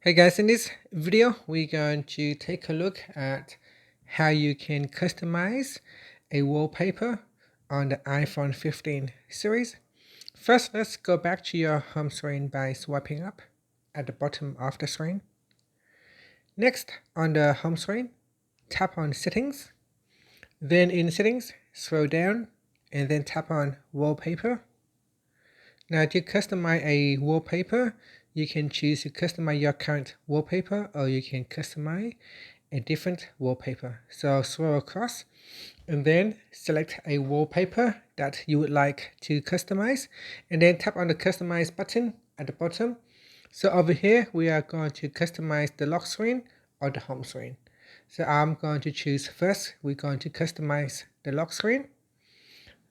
Hey guys, in this video we're going to take a look at how you can customize a wallpaper on the iPhone 15 series. First, let's go back to your home screen by swiping up at the bottom of the screen. Next, on the home screen, tap on Settings. Then in Settings, scroll down and then tap on Wallpaper. Now to customize a wallpaper, you can choose to customize your current wallpaper or you can customize a different wallpaper. So scroll across and then select a wallpaper that you would like to customize and then tap on the customize button at the bottom. So over here we are going to customize the lock screen or the home screen. So I'm going to choose first, we're going to customize the lock screen.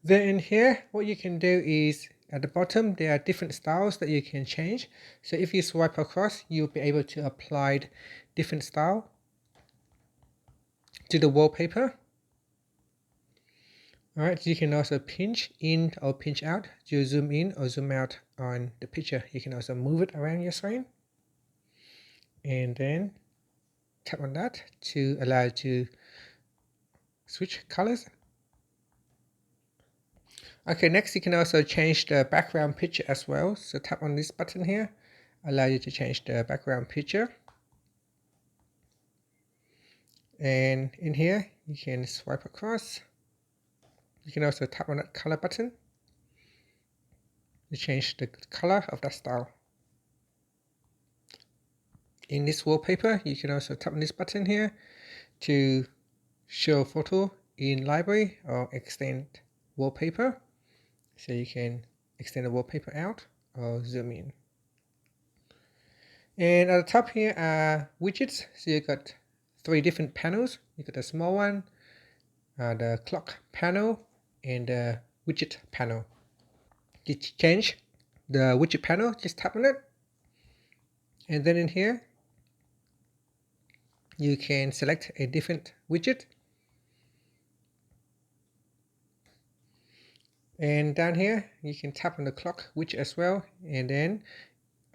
Then in here, what you can do is at the bottom, there are different styles that you can change. So if you swipe across, you'll be able to apply different style to the wallpaper. Alright, you can also pinch in or pinch out to zoom in or zoom out on the picture. You can also move it around your screen. And then tap on that to allow you to switch colors. Okay, next you can also change the background picture as well. So tap on this button here, allow you to change the background picture. And in here, you can swipe across. You can also tap on that color button to change the color of that style. In this wallpaper, you can also tap on this button here to show photo in library or extend wallpaper. So you can extend the wallpaper out or zoom in. And at the top here are widgets. So you got three different panels. You got the small one, the clock panel, and the widget panel. To change the widget panel, just tap on it. And then in here, you can select a different widget. And down here, you can tap on the clock widget as well. And then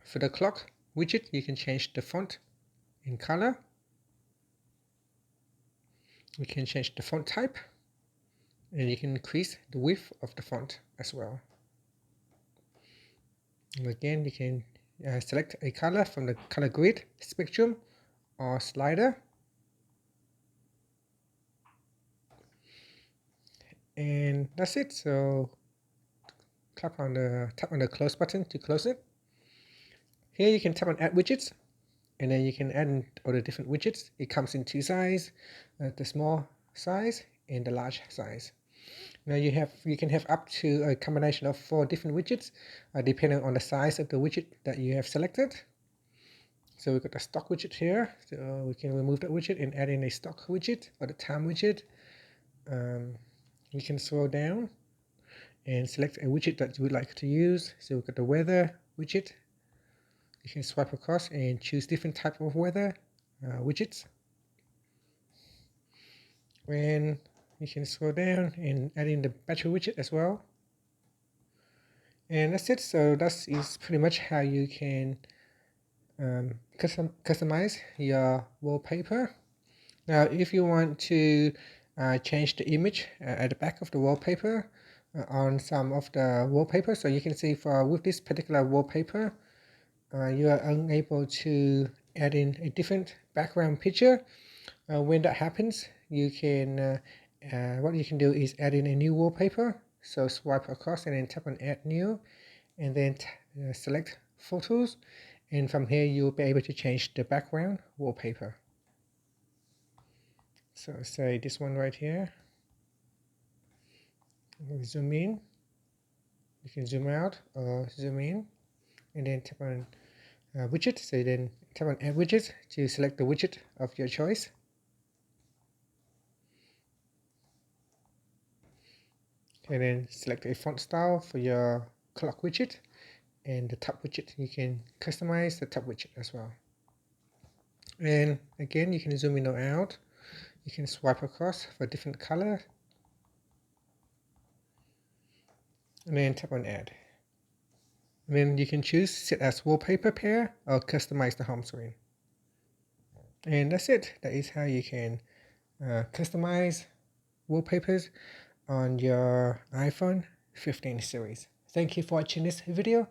for the clock widget, you can change the font and color. You can change the font type. And you can increase the width of the font as well. And again, you can select a color from the color grid, spectrum, or slider. And that's it. So tap on the close button to close it. Here you can tap on add widgets, and then you can add in all the different widgets. It comes in two sizes, the small size and the large size. Now you can have up to a combination of 4 different widgets, depending on the size of the widget that you have selected. So we've got the stock widget here, so we can remove that widget and add in a stock widget or the time widget. We can scroll down and select a widget that you would like to use. So we've got the weather widget. You can swipe across and choose different type of weather widgets. And you can scroll down and add in the battery widget as well. And that's it. So that is pretty much how you can customize your wallpaper. Now, if you want to change the image at the back of the wallpaper on some of the wallpaper, so you can see with this particular wallpaper, you are unable to add in a different background picture. When that happens, you can what you can do is add in a new wallpaper. So swipe across and then tap on add new, and then select photos, and from here you'll be able to change the background wallpaper. So say this one right here. Zoom in. You can zoom out or zoom in, and then tap on widget. So then tap on add widget to select the widget of your choice. And then select a font style for your clock widget, and the top widget you can customize the top widget as well. And again, you can zoom in or out. You can swipe across for a different color, and then tap on add. And then you can choose set as wallpaper pair or customize the home screen. And that's it. That is how you can customize wallpapers on your iPhone 15 series. Thank you for watching this video.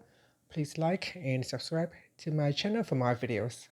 Please like and subscribe to my channel for more videos.